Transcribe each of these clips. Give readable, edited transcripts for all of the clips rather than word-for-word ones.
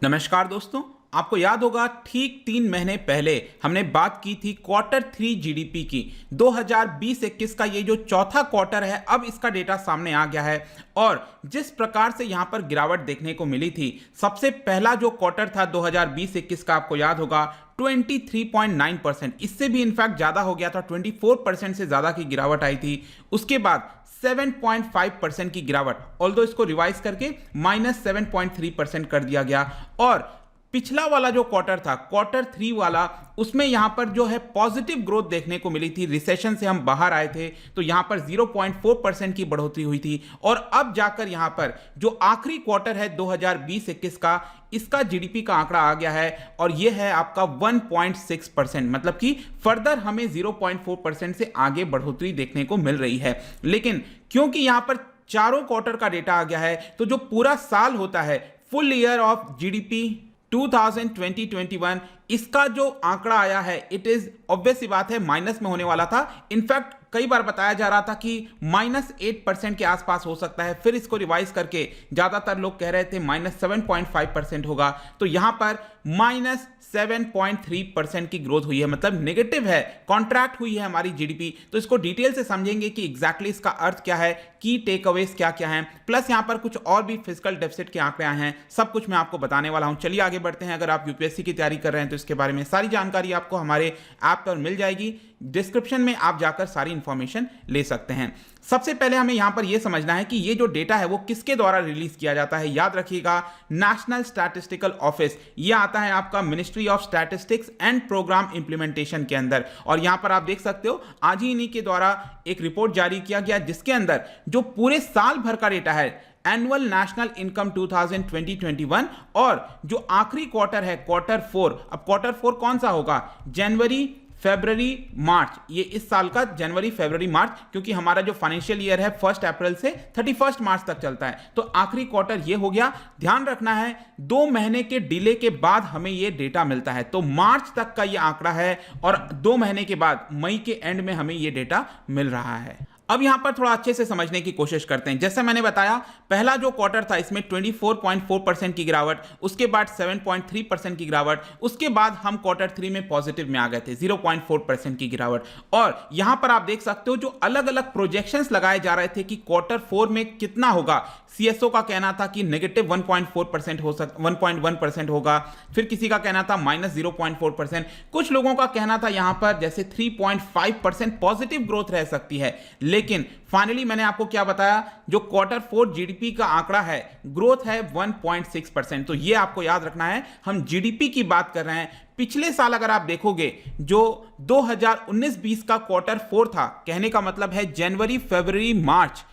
नमस्कार दोस्तों। आपको याद होगा ठीक 3 महीने पहले हमने बात की थी Q3 जीडीपी की। 2020-21 का ये जो चौथा क्वार्टर है, अब इसका डेटा सामने आ गया है और जिस प्रकार से यहाँ पर गिरावट देखने को मिली थी, सबसे पहला जो क्वार्टर था 2020-21 का, आपको याद होगा 23.9%, इससे भी इनफैक्ट ज़्यादा हो गया था, 24% से ज़्यादा की गिरावट आई थी। उसके बाद 7.5% की गिरावट, ऑल्दो इसको रिवाइज करके -7.3% कर दिया गया। और पिछला वाला जो क्वार्टर था, Q3 वाला, उसमें यहां पर जो है पॉजिटिव ग्रोथ देखने को मिली थी। रिसेशन से हम बाहर आए थे तो यहां पर 0.4% की बढ़ोतरी हुई थी। और अब जाकर यहां पर जो आखिरी क्वार्टर है 2020-21 का, इसका जीडीपी का आंकड़ा आ गया है और यह है आपका 1.6%, मतलब कि फर्दर हमें 0.4% से आगे बढ़ोतरी देखने को मिल रही है। लेकिन क्योंकि यहां पर चारों क्वार्टर का डेटा आ गया है, तो जो पूरा साल होता है, फुल ईयर ऑफ जीडीपी 2020-21, इसका जो आंकड़ा आया है, इट इज ऑब्वियस सी बात है माइनस में होने वाला था। इनफैक्ट कई बार बताया जा रहा था कि -8% के आसपास हो सकता है, फिर इसको रिवाइज करके ज्यादातर लोग कह रहे थे -7.5% होगा। तो यहां पर -7.3% की ग्रोथ हुई है, मतलब नेगेटिव है, कॉन्ट्रैक्ट हुई है हमारी जीडीपी। तो इसको डिटेल से समझेंगे कि एग्जैक्टली इसका अर्थ क्या है, की टेक अवेज क्या क्या है, प्लस यहां पर कुछ और भी फिजिकल डेफिसिट के आंकड़े आए हैं, सब कुछ मैं आपको बताने वाला हूं। चलिए आगे बढ़ते हैं। अगर आप यूपीएससी की तैयारी कर रहे हैं तो इसके बारे में सारी जानकारी आपको हमारे ऐप पर मिल जाएगी। डिस्क्रिप्शन में आप जाकर सारी इंफॉर्मेशन ले सकते हैं। सबसे पहले हमें यहां पर यह समझना है कि ये जो डेटा है वो किसके द्वारा रिलीज किया जाता है। याद रखिएगा, नेशनल स्टैटिस्टिकल ऑफिस, ये आता है आपका ministry of statistics and programme implementation के अंदर। और यहां पर आप देख सकते हो आज ही इन्हीं के द्वारा एक रिपोर्ट जारी किया गया, जिसके अंदर जो पूरे साल भर का डेटा है, एनुअल नेशनल इनकम 2020-21, और जो आखिरी क्वार्टर है Q4। अब Q4 कौन सा होगा? जनवरी, फरवरी, मार्च। ये इस साल का जनवरी, फरवरी, मार्च, क्योंकि हमारा जो फाइनेंशियल ईयर है 1 अप्रैल से 31 मार्च तक चलता है। तो आखिरी क्वार्टर ये हो गया। ध्यान रखना है, 2 महीने के डिले के बाद हमें ये डेटा मिलता है। तो मार्च तक का ये आंकड़ा है और 2 महीने के बाद मई के एंड में हमें ये डेटा मिल रहा है। अब यहां पर थोड़ा अच्छे से समझने की कोशिश करते हैं। जैसे मैंने बताया, पहला जो क्वार्टर था इसमें 24.4% की गिरावट, उसके बाद 7.3% की गिरावट, उसके बाद हम Q3 में पॉजिटिव में आ गए थे, 0.4% की गिरावट। और यहां पर आप देख सकते हो जो अलग अलग प्रोजेक्शंस लगाए जा रहे थे कि Q4 में कितना होगा। सीएसओ का कहना था कि -1.4% हो 1.1% होगा, फिर किसी का कहना था -0.4%, कुछ लोगों का कहना था यहां पर जैसे 3.5% पॉजिटिव ग्रोथ रह सकती है। लेकिन फाइनली मैंने आपको क्या बताया, जो Q4 जीडीपी का आंकड़ा है, ग्रोथ है 1.6%। तो ये आपको याद रखना है, हम जीडीपी की बात कर रहे हैं। पिछले साल अगर आप देखोगे, जो 2019-20 का Q4 था, कहने का मतलब है जनवरी, फरवरी, मार्च,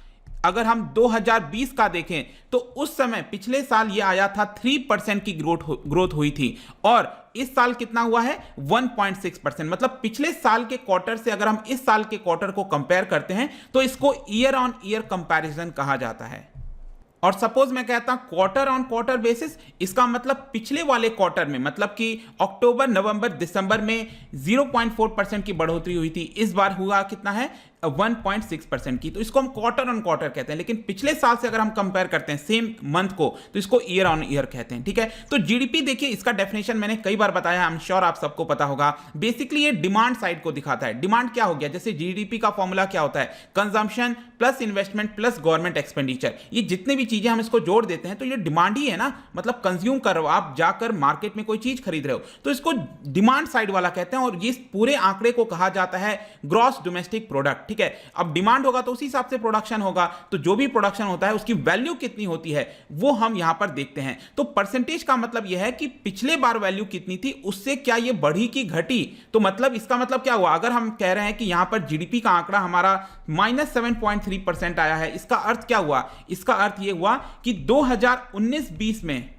अगर हम 2020 का देखें तो उस समय पिछले साल ये आया था 3% की ग्रोथ हुई थी, और इस साल कितना हुआ है? 1.6%। मतलब पिछले साल के क्वार्टर से अगर हम इस साल के क्वार्टर को कंपेयर करते हैं तो इसको ईयर ऑन ईयर कंपैरिजन कहा जाता है। और सपोज मैं कहता हूं क्वार्टर ऑन क्वार्टर बेसिस, इसका मतलब पिछले वाले क्वार्टर में, मतलब कि अक्टूबर, नवंबर, दिसंबर में 0.4% की बढ़ोतरी हुई थी, इस बार हुआ कितना है? 1.6% की। तो इसको हम क्वार्टर ऑन क्वार्टर कहते हैं। लेकिन पिछले साल से अगर हम कंपेयर करते हैं सेम मंथ को, तो इसको ईयर ऑन ईयर कहते हैं। ठीक है, तो जीडीपी देखिए, इसका डेफिनेशन मैंने कई बार बताया, आई एम श्योर आप सबको पता होगा। बेसिकली ये डिमांड साइड को दिखाता है। डिमांड क्या हो गया? जैसे जीडीपी का फॉर्मूला क्या होता है? Consumption plus investment plus government expenditure. ये जितनी भी चीजें हम इसको जोड़ देते हैं तो ये डिमांड ही है ना, मतलब कंज्यूम कर रहे हो आप, जाकर मार्केट में कोई चीज खरीद रहे हो, तो इसको डिमांड साइड वाला कहते हैं। और ये पूरे आंकड़े को कहा जाता है ग्रॉस डोमेस्टिक प्रोडक्ट। ठीक है, अब डिमांड होगा तो उसी हिसाब से प्रोडक्शन होगा, तो जो भी प्रोडक्शन होता है उसकी वैल्यू कितनी होती है वो हम यहां पर देखते हैं। तो परसेंटेज का मतलब यह है कि पिछले बार वैल्यू कितनी थी, उससे क्या ये बढ़ी कि घटी। तो मतलब इसका मतलब क्या हुआ? अगर हम कह रहे हैं कि यहां पर जीडीपी का आंकड़ा हमारा -7.3% आया है, इसका अर्थ क्या हुआ? इसका अर्थ यह हुआ कि 2019-20 में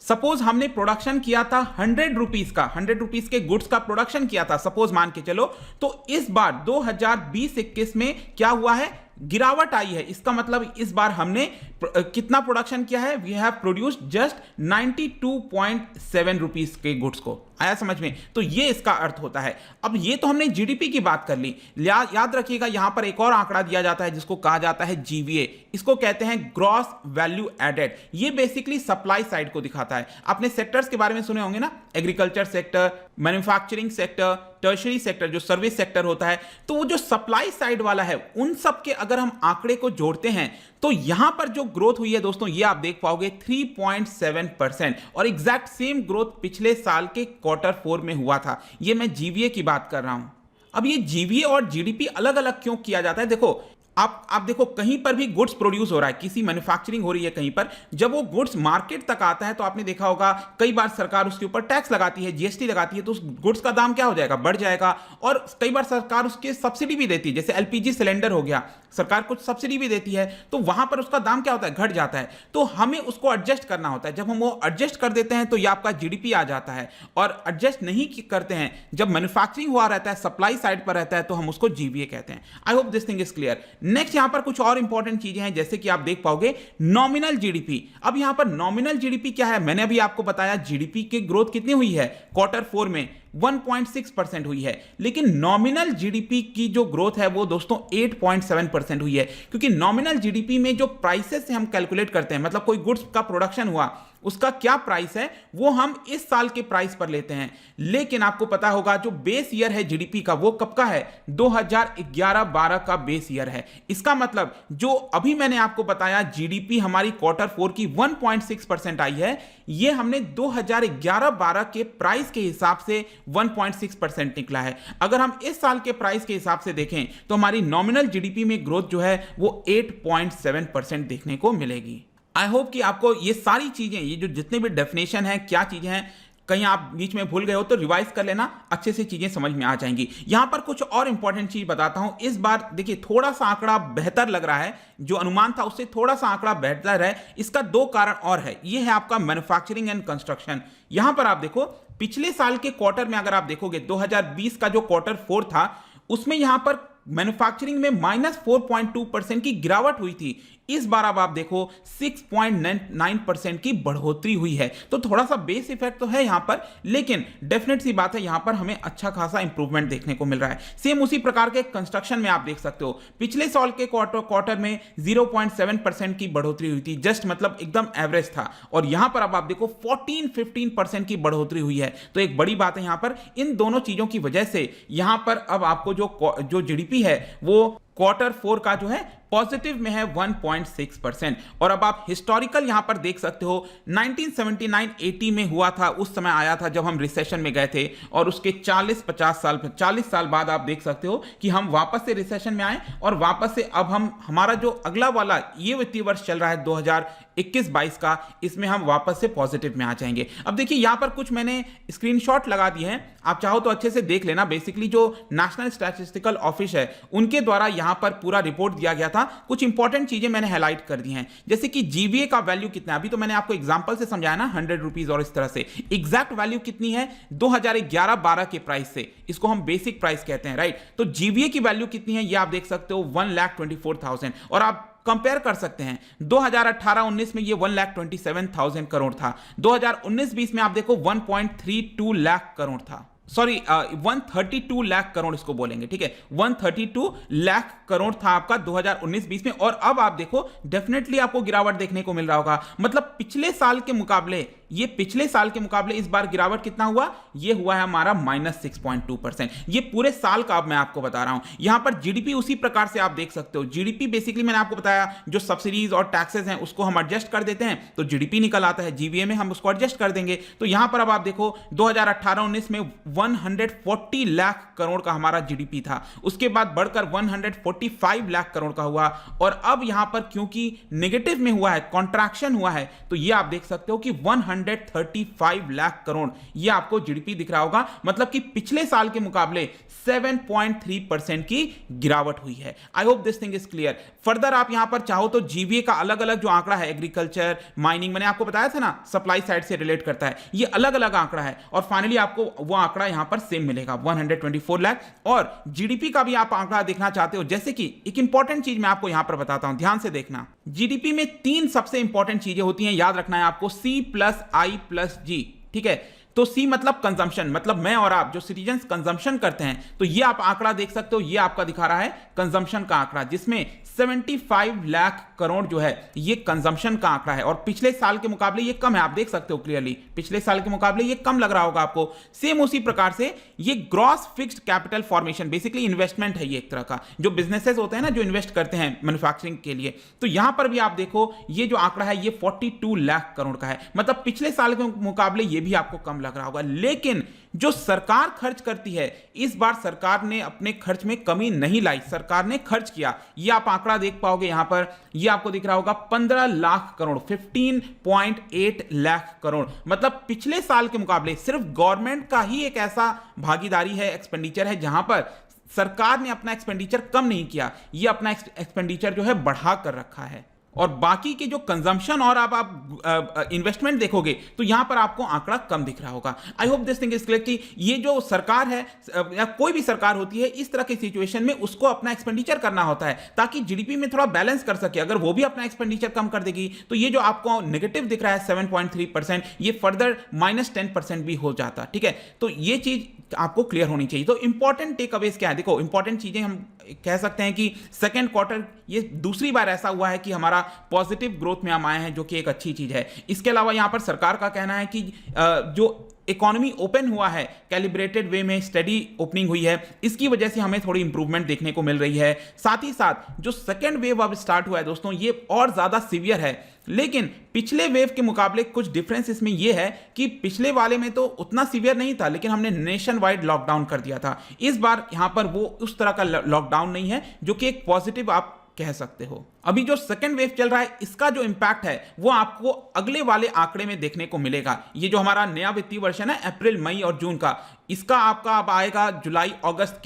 सपोज हमने प्रोडक्शन किया था 100 रुपीज का, 100 रुपीज के गुड्स का प्रोडक्शन किया था, सपोज मान के चलो। तो इस बार 2020-21 में क्या हुआ है? गिरावट आई है, इसका मतलब इस बार हमने कितना प्रोडक्शन किया है, we have produced just 92.7 rupees के गुड्स को। आया समझ में? तो ये इसका अर्थ होता है। अब ये तो हमने जीडीपी की बात कर ली। याद रखिएगा यहां पर एक और आंकड़ा दिया जाता है जिसको कहा जाता है जीवीए, इसको कहते हैं ग्रॉस वैल्यू एडेड। ये बेसिकली सप्लाई साइड को दिखाता है। आपने सेक्टर्स के बारे में सुने होंगे ना, agriculture sector, manufacturing sector, tertiary sector जो सर्विस सेक्टर होता है। तो वो जो सप्लाई साइड वाला है उन सब के अगर हम आंकड़े को जोड़ते हैं तो यहां पर जो ग्रोथ हुई है दोस्तों, ये आप देख पाओगे 3.7%, और एग्जैक्ट सेम ग्रोथ पिछले साल के Q4 में हुआ था। ये मैं जीवीए की बात कर रहा हूं। अब ये जीवीए और जीडीपी अलग अलग क्यों किया जाता है? देखो आप देखो कहीं पर भी गुड्स प्रोड्यूस हो रहा है, किसी मैन्युफैक्चरिंग हो रही है कहीं पर, जब वो गुड्स मार्केट तक आता है तो आपने देखा होगा कई बार सरकार उसके ऊपर टैक्स लगाती है, जीएसटी लगाती है, तो उस गुड्स का दाम क्या हो जाएगा, बढ़ जाएगा। और कई बार सरकार उसके सब्सिडी भी देती है, जैसे एलपीजी सिलेंडर हो गया, सरकार कुछ सब्सिडी भी देती है, तो वहां पर उसका दाम क्या होता है, घट जाता है। तो हमें उसको एडजस्ट करना होता है। जब हम वो एडजस्ट कर देते हैं तो ये आपका जीडीपी आ जाता है, और एडजस्ट नहीं करते हैं, जब मैन्युफैक्चरिंग हुआ रहता है, सप्लाई साइड पर रहता है, तो हम उसको जीवीए कहते हैं। I hope this thing is clear. Next यहां पर कुछ और इंपॉर्टेंट चीजें हैं, जैसे कि आप देख पाओगे नॉमिनल जीडीपी। अब यहां पर नॉमिनल जीडीपी क्या है, मैंने अभी आपको बताया जीडीपी की ग्रोथ कितनी हुई है Q4 में, 1.6% हुई है। लेकिन नॉमिनल जीडीपी की जो ग्रोथ है वो दोस्तों 8.7% हुई है, क्योंकि नॉमिनल जीडीपी में जो प्राइसेस से हम कैलकुलेट करते हैं, मतलब कोई गुड्स का प्रोडक्शन हुआ उसका क्या प्राइस है वो हम इस साल के प्राइस पर लेते हैं। लेकिन आपको पता होगा जो बेस ईयर है जीडीपी का वो कब का है, 2011-12 का बेस ईयर है। इसका मतलब जो अभी मैंने आपको बताया जीडीपी हमारी Q4 की 1.6% आई है, ये हमने 2011-12 के प्राइस के हिसाब से 1.6% निकला है। अगर हम इस साल के प्राइस के हिसाब से देखें तो हमारी नॉमिनल जीडीपी में ग्रोथ जो है वो 8.7% देखने को मिलेगी। आई होप कि आपको ये सारी चीजें, ये जो जितने भी डेफिनेशन है, क्या चीजें हैं, कहीं आप बीच में भूल गए हो तो रिवाइज कर लेना, अच्छे से चीजें समझ में आ जाएंगी। यहां पर कुछ और इंपॉर्टेंट चीज बताता हूं। इस बार देखिए थोड़ा सा आंकड़ा बेहतर लग रहा है, जो अनुमान था उससे थोड़ा सा आंकड़ा बेहतर है। इसका दो कारण और है। यह है आपका मैन्युफैक्चरिंग एंड कंस्ट्रक्शन। यहां पर आप देखो पिछले साल के क्वार्टर में अगर आप देखोगे 2020 का जो Q4 था उसमें यहां पर मैन्युफैक्चरिंग में -4.2% की गिरावट हुई थी। इस बार अब आप देखो 6.9% की बढ़ोतरी हुई है। तो थोड़ा सा बेस इफेक्ट तो है यहां पर, लेकिन डेफिनेट सी बात है यहां पर हमें अच्छा खासा इंप्रूवमेंट देखने को मिल रहा है। सेम उसी प्रकार के कंस्ट्रक्शन में आप देख सकते हो पिछले साल के क्वार्टर में 0.7% की बढ़ोतरी हुई थी, जस्ट मतलब एकदम एवरेज था। और यहां पर अब आप देखो 14-15% की बढ़ोतरी हुई है। तो एक बड़ी बात है यहां पर, इन दोनों चीजों की वजह से यहां पर अब आपको जो जीडीपी है वो Q4 का जो है पॉजिटिव में है 1.6%। और अब आप हिस्टोरिकल यहां पर देख सकते हो 1979-80 में हुआ था, उस समय आया था जब हम रिसेशन में गए थे, और उसके 40 साल बाद आप देख सकते हो कि हम वापस से रिसेशन में आए, और वापस से अब हमारा जो अगला वाला ये वित्तीय वर्ष चल रहा है 2021-22 का, इसमें हम वापस से पॉजिटिव में आ जाएंगे। अब देखिए यहां पर कुछ मैंने स्क्रीनशॉट लगा दिए हैं, आप चाहो तो अच्छे से देख लेना। बेसिकली जो नेशनल स्टैटिस्टिकल ऑफिस है उनके द्वारा यहां पर पूरा रिपोर्ट दिया गया था। कुछ इंपॉर्टेंट चीजें मैंने हाईलाइट कर दी हैं, जैसे कि जीवीए का वैल्यू कितना है। अभी तो मैंने आपको एग्जांपल से समझाया ना 100 रुपीज, और इस तरह से एग्जैक्ट वैल्यू कितनी है 2011-12 के प्राइस से, इसको हम बेसिक प्राइस कहते हैं, राइट। तो जीवीए की वैल्यू कितनी है ये आप देख सकते हो 1,24,000, और आप कंपेयर कर सकते हैं 2018-19 में ये 1,27,000 करोड़ था, 2019-20 में आप देखो 1.32 लाख करोड़ था, सॉरी 132 लाख करोड़ इसको बोलेंगे, ठीक है, 132 लाख करोड़ था आपका 2019-20 में। और अब आप देखो डेफिनेटली आपको गिरावट देखने को मिल रहा होगा। मतलब पिछले साल के मुकाबले, ये पिछले साल के मुकाबले इस बार गिरावट कितना हुआ, ये हुआ है हमारा -6.2%। ये पूरे साल का अब मैं आपको बता रहा हूं। यहां पर जीडीपी उसी प्रकार से आप देख सकते हो। जीडीपी बेसिकली मैंने आपको बताया जो सब्सिडीज और टैक्सेस हैं उसको हम एडजस्ट कर देते हैं तो जीडीपी निकल आता है। जीवीए में हम उसको एडजस्ट कर देंगे। तो यहां पर अब आप देखो 2018-19 में 140 लाख करोड़ का हमारा जीडीपी था, उसके बाद बढ़कर 145 लाख करोड़ का हुआ, और अब यहां पर क्योंकि नेगेटिव में हुआ है, कॉन्ट्रैक्शन हुआ है, तो ये आप देख सकते हो कि 135 लाख करोड़ ये आपको जीडीपी दिख रहा होगा, मतलब कि पिछले साल के मुकाबले 7.3% की गिरावट हुई है। I hope this thing is clear. Further आप यहां पर चाहो तो जीवीए का अलग अलग जो आंकड़ा है, एग्रीकल्चर, माइनिंग, मैंने आपको बताया था ना सप्लाई साइड से रिलेट करता है, ये अलग अलग आंकड़ा है और फाइनली आपको वो आंकड़ा यहां पर सेम मिलेगा 124 लाख। और जीडीपी का भी आप आंकड़ा देखना चाहते हो, जैसे कि एक इंपॉर्टेंट चीज मैं आपको यहां पर बताता हूं, ध्यान से देखना। जीडीपी में 3 सबसे इंपॉर्टेंट चीजें होती हैं, याद रखना है आपको, C plus I plus G, ठीक है। तो C मतलब कंजम्पशन, मतलब मैं और आप जो सिटीजन्स कंजम्पशन करते हैं, तो ये आप आंकड़ा देख सकते हो, ये आपका दिखा रहा है कंजम्पशन का आंकड़ा, जिसमें 75 लाख करोड़ जो है ये कंजम्पशन का आंकड़ा है और पिछले साल के मुकाबले ये कम है, आप देख सकते हो क्लियरली, पिछले साल के मुकाबले ये कम लग रहा होगा आपको। सेम उसी प्रकार से ये gross fixed capital formation, basically investment है ये एक तरह का, जो बिजनेसेस होते हैं ना जो इन्वेस्ट करते हैं मैन्युफैक्चरिंग के लिए, तो यहां पर भी आप देखो ये जो आंकड़ा है ये 42 लाख करोड़ का है, मतलब पिछले साल के मुकाबले ये भी आपको कम लग रहा होगा। लेकिन जो सरकार खर्च करती है, इस बार सरकार ने अपने खर्च में कमी नहीं लाई, सरकार ने खर्च किया, ये आप आंकड़ा देख पाओगे यहां पर, ये आपको दिख रहा होगा 15 लाख करोड़, 15.8 लाख करोड़, मतलब पिछले साल के मुकाबले सिर्फ गवर्नमेंट का ही एक ऐसा भागीदारी है, एक्सपेंडिचर है, जहां पर सरकार ने अपना एक्सपेंडिचर कम नहीं किया, ये अपना एक्सपेंडिचर जो है बढ़ा कर रखा है। और बाकी के जो कंजम्पशन और आप इन्वेस्टमेंट देखोगे तो यहां पर आपको आंकड़ा कम दिख रहा होगा। I hope this thing is clear कि ये जो सरकार है या कोई भी सरकार होती है, इस तरह की सिचुएशन में उसको अपना एक्सपेंडिचर करना होता है ताकि जीडीपी में थोड़ा बैलेंस कर सके। अगर वो भी अपना एक्सपेंडिचर कम कर देगी तो ये जो आपको नेगेटिव दिख रहा है 7.3%, ये फर्दर -10% भी हो जाता, ठीक है। तो ये चीज आपको क्लियर होनी चाहिए। तो इंपॉर्टेंट टेक अवेज क्या है, देखो इंपॉर्टेंट चीजें हम कह सकते हैं कि सेकेंड क्वार्टर ये दूसरी बार ऐसा हुआ है कि हमारा पॉजिटिव ग्रोथ में हम आए हैं, जो कि एक अच्छी चीज है। इसके अलावा यहां पर सरकार का कहना है कि जो इकोनॉमी ओपन हुआ है, कैलिब्रेटेड वे में स्टडी ओपनिंग हुई है, इसकी वजह से हमें थोड़ी इंप्रूवमेंट देखने को मिल रही है। साथ ही साथ जो सेकेंड वेव अब स्टार्ट हुआ है दोस्तों, ये और ज्यादा सीवियर है, लेकिन पिछले वेव के मुकाबले कुछ डिफरेंस इसमें यह है कि पिछले वाले में तो उतना सीवियर नहीं था, लेकिन हमने नेशन वाइड लॉकडाउन कर दिया था। इस बार यहां पर वो उस तरह का लॉकडाउन नहीं है, जो कि एक पॉजिटिव आप कह सकते हो। अभी जो सेकेंड वेव चल रहा है, इसका जो इंपैक्ट है वो आपको अगले वाले आंकड़े में देखने को मिलेगा। ये जो हमारा नया वित्तीय वर्ष है ना, अप्रैल, मई और जून का, इसका आपका अब आएगा जुलाई अगस्त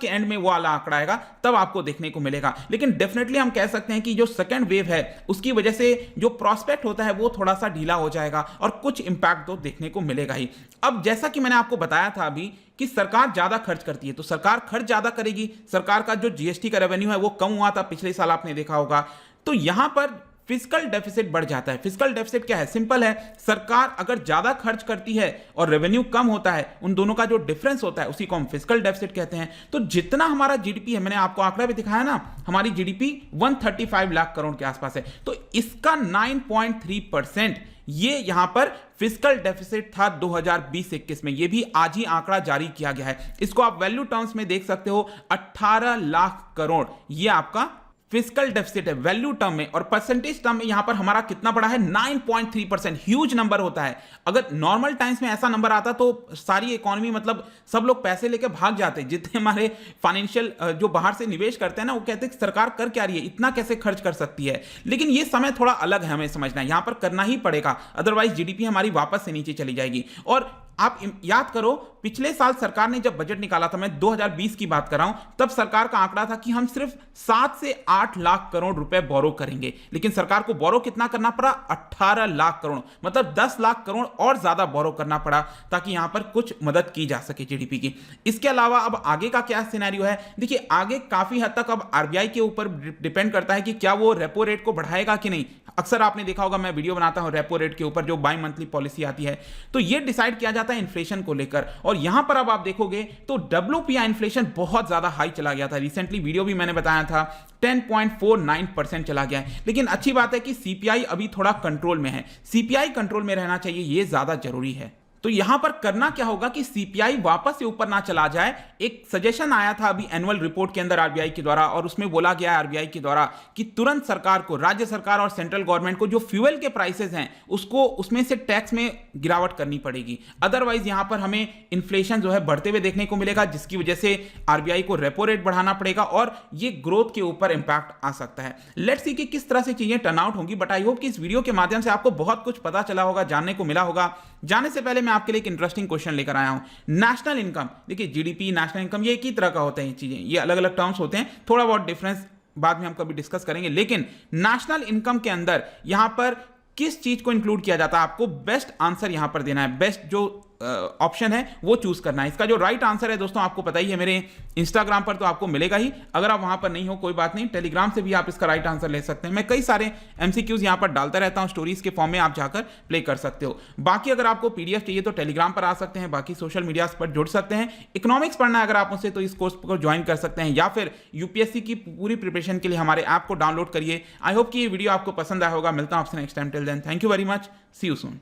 के एंड में वो वाला आंकड़ा आएगा, तब आपको देखने को मिलेगा। लेकिन डेफिनेटली हम कह सकते हैं कि जो सेकेंड वेव है उसकी वजह से जो प्रोस्पेक्ट होता है वो थोड़ा सा ढीला हो जाएगा और कुछ इंपैक्ट तो देखने को मिलेगा ही। अब जैसा कि मैंने आपको बताया था अभी कि सरकार ज्यादा खर्च करती है, तो सरकार खर्च ज्यादा करेगी। सरकार का जो जीएसटी का रेवेन्यू है वो कम हुआ था पिछले साल, आपने देखा होगा, तो यहां पर फिस्कल डेफिसिट बढ़ जाता है। फिस्कल डेफिसिट क्या है, सिंपल है, सरकार अगर ज्यादा खर्च करती है और रेवेन्यू कम होता है, उन दोनों का जो डिफरेंस होता है उसी को हम फिस्कल डेफिसिट कहते हैं। तो जितना हमारा जीडीपी है, मैंने आपको आंकड़ा भी दिखाया ना, हमारी जीडीपी 135 लाख करोड़ के आसपास है, तो इसका 9.3% ये यहां पर फिस्कल डेफिसिट था 2020-21 में। ये भी आज ही आंकड़ा जारी किया गया है। इसको आप वैल्यू टर्म्स में देख सकते हो, 18 लाख करोड़ ये आपका फिस्कल डेफिसिट है वैल्यू टर्म में। और परसेंटेज टर्म में यहां पर हमारा कितना बड़ा है, 9.3%, ह्यूज नंबर होता है। अगर नॉर्मल टाइम्स में ऐसा नंबर आता तो सारी इकोनॉमी, मतलब सब लोग पैसे लेकर भाग जाते। जितने हमारे फाइनेंशियल जो बाहर से निवेश करते हैं ना, वो कहते हैं सरकार कर क्या रही है, इतना कैसे खर्च कर सकती है। लेकिन ये समय थोड़ा अलग है, हमें समझना है, यहां पर करना ही पड़ेगा, अदरवाइज जीडीपी हमारी वापस से नीचे चली जाएगी। और आप याद करो, पिछले साल सरकार ने जब बजट निकाला था, मैं 2020 की बात कर रहा हूं, तब सरकार का आंकड़ा था कि हम सिर्फ 7 से 8 लाख करोड़ रुपए बोरो करेंगे। लेकिन सरकार को बोरो कितना करना पड़ा, 18 लाख करोड़, मतलब 10 लाख करोड़ और ज्यादा बोरो करना पड़ा ताकि यहां पर कुछ मदद की जा सके जीडीपी की। इसके अलावा अब आगे का क्या सिनेरियो है, देखिए आगे काफी हद तक अब आरबीआई के ऊपर डिपेंड करता है कि क्या वो रेपो रेट को बढ़ाएगा कि नहीं। अक्सर आपने देखा होगा, मैं वीडियो बनाता हूं रेपो रेट के ऊपर, जो बाई मंथली पॉलिसी आती है, तो ये डिसाइड किया जाता है इन्फ्लेशन को लेकर। और यहां पर अब आप देखोगे तो डब्ल्यूपीआई इन्फ्लेशन बहुत ज्यादा हाई चला गया था। रिसेंटली वीडियो भी मैंने बताया था, 10.49% चला गया है। लेकिन अच्छी बात है कि सीपीआई अभी थोड़ा कंट्रोल में है, सीपीआई कंट्रोल में रहना चाहिए, ये ज्यादा जरूरी है। तो यहां पर करना क्या होगा कि सीपीआई वापस से ऊपर ना चला जाए। एक सजेशन आया था अभी एनुअल रिपोर्ट के अंदर आरबीआई के द्वारा, और उसमें बोला गया है आरबीआई के द्वारा कि तुरंत सरकार को, राज्य सरकार और सेंट्रल गवर्नमेंट को जो फ्यूल के प्राइसेस हैं उसको, उसमें से टैक्स में गिरावट करनी पड़ेगी। अदरवाइज यहां पर हमें इन्फ्लेशन जो है बढ़ते हुए देखने को मिलेगा, जिसकी वजह से आरबीआई को रेपो रेट बढ़ाना पड़ेगा और ये ग्रोथ के ऊपर इंपैक्ट आ सकता है। लेट्स सी कि किस तरह से चीजें टर्न आउट होंगी, बट आई होप कि इस वीडियो के माध्यम से आपको बहुत कुछ पता चला होगा, जानने को मिला होगा। जाने से पहले मैं आपके लिए एक इंटरेस्टिंग क्वेश्चन लेकर आया हूं। नेशनल इनकम, देखिए जीडीपी, नेशनल इनकम, ये एक ही तरह का होता है, ये चीजें, ये अलग अलग टर्म्स होते हैं, थोड़ा बहुत डिफरेंस बाद में हम कभी डिस्कस करेंगे। लेकिन नेशनल इनकम के अंदर यहां पर किस चीज को इंक्लूड किया जाता है, आपको बेस्ट आंसर यहां पर देना है, बेस्ट जो ऑप्शन है वो चूज करना है। इसका जो राइट आंसर है दोस्तों आपको पता ही है, मेरे इंस्टाग्राम पर तो आपको मिलेगा ही, अगर आप वहां पर नहीं हो कोई बात नहीं, टेलीग्राम से भी आप इसका राइट आंसर ले सकते हैं। मैं कई सारे एमसीक्यूज यहां पर डालता रहता हूं, स्टोरीज के फॉर्म में आप जाकर प्ले कर सकते हो। बाकी अगर आपको पीडीएफ चाहिए तो टेलीग्राम पर आ सकते हैं, बाकी सोशल मीडिया पर जुड़ सकते हैं। इकोनॉमिक्स पढ़ना है अगर आप मुझसे तो इस कोर्स को ज्वाइन कर सकते हैं, या फिर यूपीएससी की पूरी प्रिपरेशन के लिए हमारे ऐप को डाउनलोड करिए। आई होप कि ये वीडियो आपको पसंद आया होगा। मिलता हूं आपसे next time, till then thank you very much, see you soon.